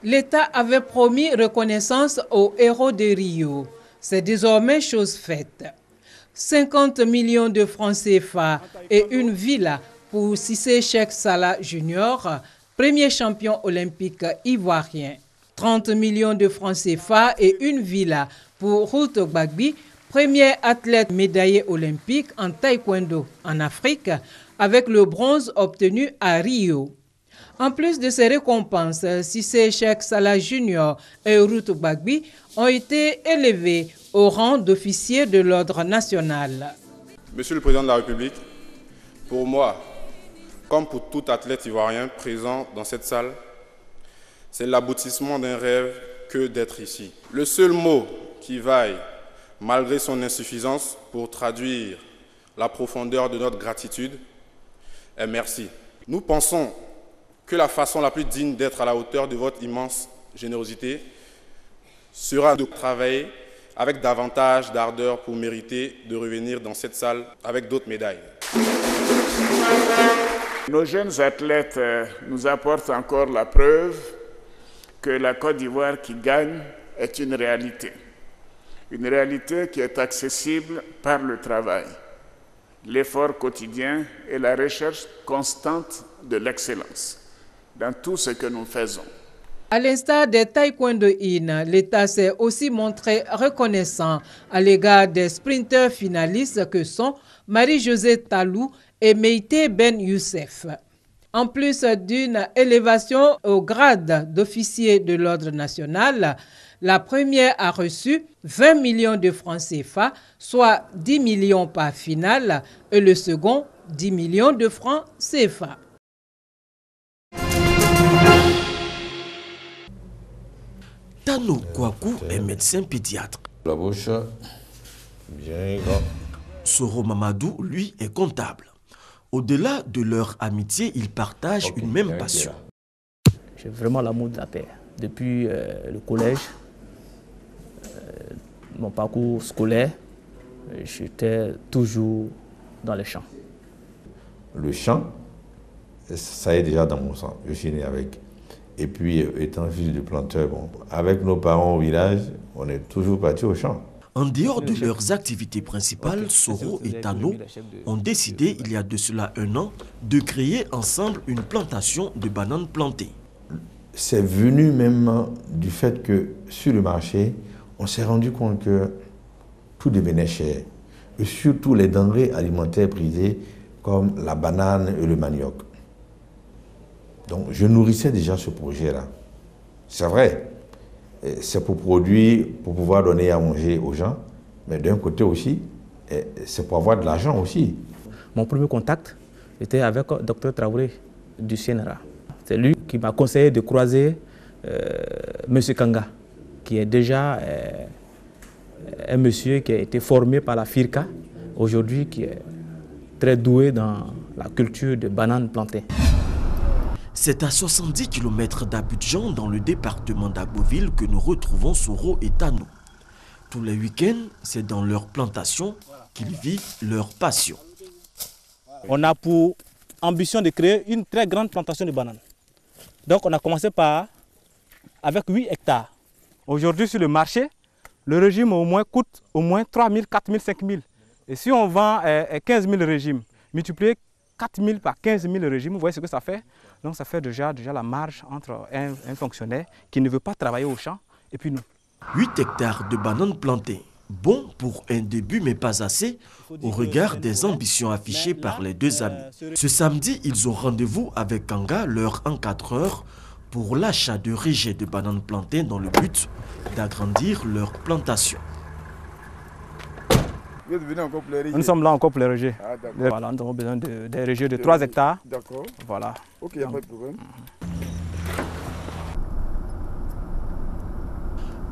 L'État avait promis reconnaissance aux héros de Rio. C'est désormais chose faite. 50 millions de francs CFA et une villa pour Cissé Cheikh Salah Junior, premier champion olympique ivoirien. 30 millions de francs CFA et une villa pour Ruth Gbagbi, premier athlète médaillé olympique en taekwondo en Afrique, avec le bronze obtenu à Rio. En plus de ces récompenses, Cissé Cheikh Salah Junior et Ruth Gbagbi ont été élevés au rang d'officiers de l'ordre national. Monsieur le Président de la République, pour moi, comme pour tout athlète ivoirien présent dans cette salle, c'est l'aboutissement d'un rêve que d'être ici. Le seul mot qui vaille, malgré son insuffisance, pour traduire la profondeur de notre gratitude, est merci. Nous pensons que la façon la plus digne d'être à la hauteur de votre immense générosité sera de travailler avec davantage d'ardeur pour mériter de revenir dans cette salle avec d'autres médailles. Nos jeunes athlètes nous apportent encore la preuve que la Côte d'Ivoire qui gagne est une réalité. Une réalité qui est accessible par le travail, l'effort quotidien et la recherche constante de l'excellence dans tout ce que nous faisons. À l'instar des taekwondoïnes, l'État s'est aussi montré reconnaissant à l'égard des sprinteurs finalistes que sont Marie-Josée Talou et Meïté Ben Youssef. En plus d'une élévation au grade d'officier de l'ordre national, la première a reçu 20 millions de francs CFA, soit 10 millions par finale, et le second, 10 millions de francs CFA. Tano Kouakou est médecin pédiatre. La bouche bien grande. Soro Mamadou, lui, est comptable. Au-delà de leur amitié, ils partagent une même passion. J'ai vraiment l'amour de la terre. Depuis le collège, mon parcours scolaire, j'étais toujours dans les champs. Le champ, ça est déjà dans mon sang. Je suis né avec. Et puis, étant fils de planteur, bon, avec nos parents au village, on est toujours partis au champ. En dehors de leurs activités principales, Soro et Tano ont décidé, il y a de cela 1 an, de créer ensemble une plantation de bananes plantées. C'est venu même du fait que sur le marché, on s'est rendu compte que tout devenait cher. Et surtout les denrées alimentaires prisées comme la banane et le manioc. Donc je nourrissais déjà ce projet-là. C'est vrai. C'est pour produire, pour pouvoir donner à manger aux gens, mais d'un côté aussi, c'est pour avoir de l'argent aussi. Mon premier contact était avec le Dr Traoré du CNRA. C'est lui qui m'a conseillé de croiser M. Kanga, qui est déjà un monsieur qui a été formé par la FIRCA, aujourd'hui qui est très doué dans la culture de bananes plantées. C'est à 70 km d'Abidjan, dans le département d'Agboville, que nous retrouvons Soro et Tano. Tous les week-ends, c'est dans leur plantation qu'ils vivent leur passion. On a pour ambition de créer une très grande plantation de bananes. Donc on a commencé avec 8 hectares. Aujourd'hui sur le marché, le régime coûte au moins 3 000, 4 000, 5 000. Et si on vend 15 000 régimes, multiplié 4 000 par 15 000 régimes, vous voyez ce que ça fait? Donc ça fait déjà la marge entre un fonctionnaire qui ne veut pas travailler au champ et puis nous. 8 hectares de bananes plantées. Bon pour un début, mais pas assez au regard des ambitions affichées par les deux amis. Ce samedi, ils ont rendez-vous avec Kanga, leur encadreur, pour l'achat de rejets de bananes plantées dans le but d'agrandir leur plantation. Nous sommes là encore pour les rejets. Voilà, nous avons besoin des rejets de 3 hectares. D'accord. Voilà. Ok, il n'y a pas de problème.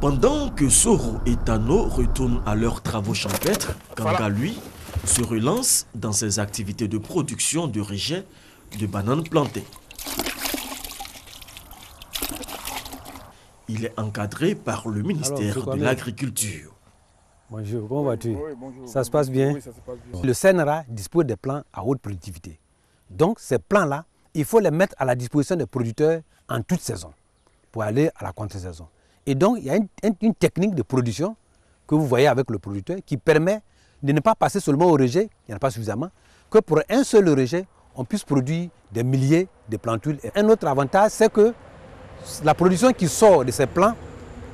Pendant que Soro et Tano retournent à leurs travaux champêtres, Kanga, lui, se relance dans ses activités de production de rejets de bananes plantées. Il est encadré par le ministère de l'Agriculture. Bonjour, comment vas-tu? Oui, bonjour. Ça se passe bien? Oui, ça se passe bien. Le CNRA dispose des plans à haute productivité. Donc ces plans-là, il faut les mettre à la disposition des producteurs en toute saison pour aller à la contre-saison. Et donc, il y a une technique de production que vous voyez avec le producteur qui permet de ne pas passer seulement au rejet, il n'y en a pas suffisamment, que pour un seul rejet, on puisse produire des milliers de plantules. Et un autre avantage, c'est que la production qui sort de ces plants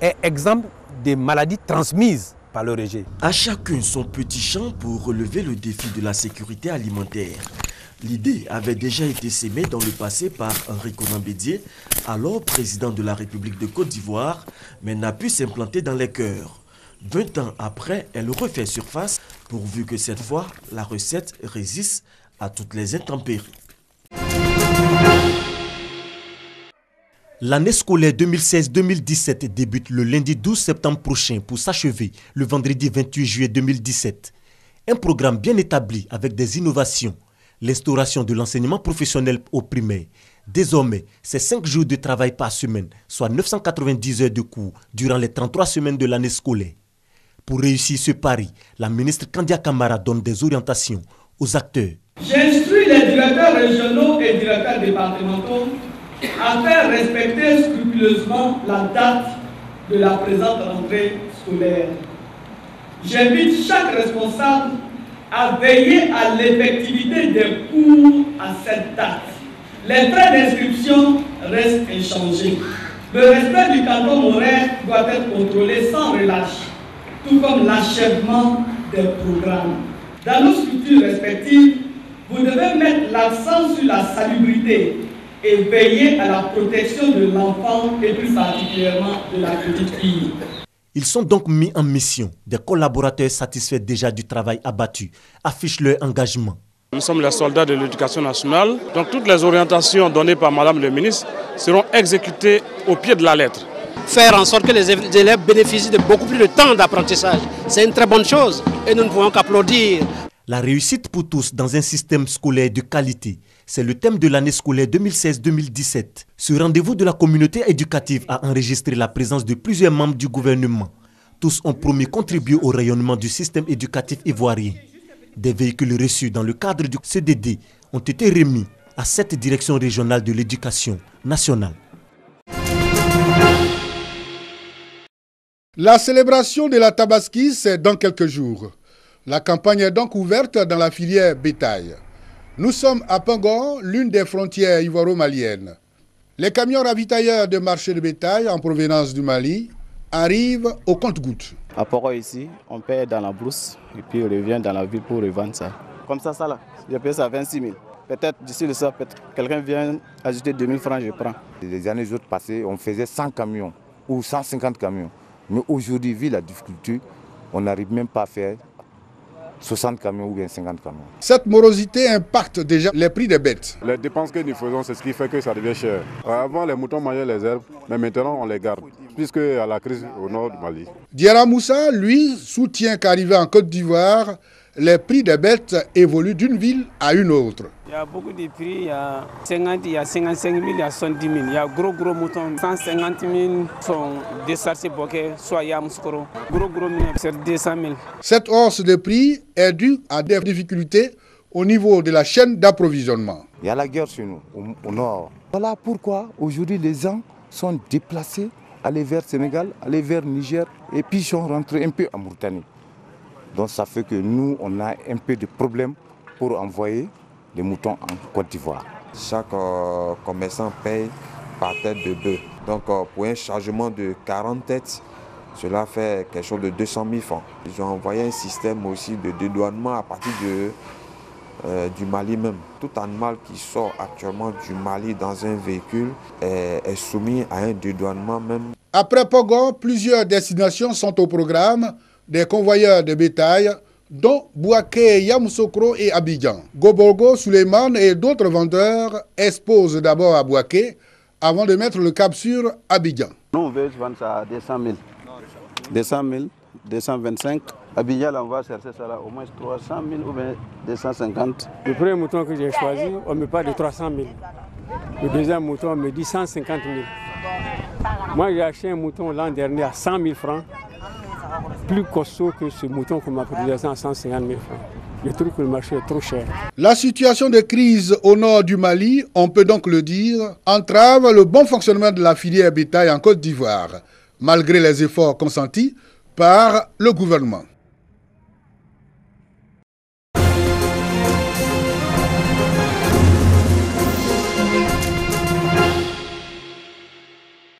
est exempte des maladies transmises par le rejet. À chacun son petit champ pour relever le défi de la sécurité alimentaire. L'idée avait déjà été sémée dans le passé par Henri Konan Bédié, alors président de la République de Côte d'Ivoire, mais n'a pu s'implanter dans les cœurs. 20 ans après, elle refait surface, pourvu que cette fois, la recette résiste à toutes les intempéries. L'année scolaire 2016-2017 débute le lundi 12 septembre prochain pour s'achever le vendredi 28 juillet 2017. Un programme bien établi avec des innovations. L'instauration de l'enseignement professionnel au primaire. Désormais, c'est 5 jours de travail par semaine, soit 990 heures de cours durant les 33 semaines de l'année scolaire. Pour réussir ce pari, la ministre Kandia Camara donne des orientations aux acteurs. J'instruis les directeurs régionaux et directeurs départementaux à faire respecter scrupuleusement la date de la présente rentrée scolaire. J'invite chaque responsable à veiller à l'effectivité des cours à cette date. Les frais d'inscription restent inchangés. Le respect du quantum horaire doit être contrôlé sans relâche, tout comme l'achèvement des programmes. Dans nos structures respectives, vous devez mettre l'accent sur la salubrité et veiller à la protection de l'enfant et plus particulièrement de la petite fille. Ils sont donc mis en mission. Des collaborateurs satisfaits déjà du travail abattu affichent leur engagement. Nous sommes les soldats de l'éducation nationale. Donc toutes les orientations données par Madame le ministre seront exécutées au pied de la lettre. Faire en sorte que les élèves bénéficient de beaucoup plus de temps d'apprentissage, c'est une très bonne chose et nous ne pouvons qu'applaudir. La réussite pour tous dans un système scolaire de qualité, c'est le thème de l'année scolaire 2016-2017. Ce rendez-vous de la communauté éducative a enregistré la présence de plusieurs membres du gouvernement. Tous ont promis contribuer au rayonnement du système éducatif ivoirien. Des véhicules reçus dans le cadre du CDD ont été remis à cette direction régionale de l'éducation nationale. La célébration de la Tabaski, c'est dans quelques jours. La campagne est donc ouverte dans la filière bétail. Nous sommes à Pangon, l'une des frontières ivoiro-maliennes. Les camions ravitailleurs de marché de bétail en provenance du Mali arrivent au compte-gouttes. À Pangon ici, on paie dans la brousse et puis on revient dans la ville pour revendre ça. Comme ça là, je paye ça à 26 000. Peut-être d'ici le soir, quelqu'un vient ajouter 2 000 francs, je prends. Les années passées, on faisait 100 camions ou 150 camions. Mais aujourd'hui, vu la difficulté, on n'arrive même pas à faire 60 camions ou bien 50 camions. Cette morosité impacte déjà les prix des bêtes. Les dépenses que nous faisons, c'est ce qui fait que ça devient cher. Avant, les moutons mangeaient les herbes, mais maintenant, on les garde, puisque il y a la crise au nord du Mali. Diarra Moussa, lui, soutient qu'arrivé en Côte d'Ivoire, les prix des bêtes évoluent d'une ville à une autre. Il y a beaucoup de prix, il y a 50, il y a 55 000, il y a 70 000. Il y a gros moutons, 150 000 sont desarcés bokeh, soit yamskoro. Gros moutons, c'est 200 000. Cette hausse de prix est due à des difficultés au niveau de la chaîne d'approvisionnement. Il y a la guerre chez nous, au nord. Voilà pourquoi aujourd'hui les gens sont déplacés, aller vers Sénégal, aller vers Niger, et puis ils sont rentrés un peu en Mauritanie. Donc ça fait que nous, on a un peu de problème pour envoyer les moutons en Côte d'Ivoire. Chaque commerçant paye par tête de bœuf. Donc pour un chargement de 40 têtes, cela fait quelque chose de 200 000 francs. Ils ont envoyé un système aussi de dédouanement à partir du Mali même. Tout animal qui sort actuellement du Mali dans un véhicule est soumis à un dédouanement même. Après Pogon, plusieurs destinations sont au programme des convoyeurs de bétail, dont Bouaké, Yamoussoukro et Abidjan. Goborgo, Suleiman et d'autres vendeurs exposent d'abord à Bouaké avant de mettre le cap sur Abidjan. Nous, on veut vendre ça à 200 000. 200 000, 225. Abidjan, là, on va chercher ça là, au moins 300 000 ou bien 250. Le premier mouton que j'ai choisi, on me parle de 300 000. Le deuxième mouton, on me dit 150 000. Moi, j'ai acheté un mouton l'an dernier à 100 000 francs. plus costaud que ce mouton qu'on m'a produit à 150 000 francs. Je trouve que le marché est trop cher. La situation de crise au nord du Mali, on peut donc le dire, entrave le bon fonctionnement de la filière bétail en Côte d'Ivoire, malgré les efforts consentis par le gouvernement.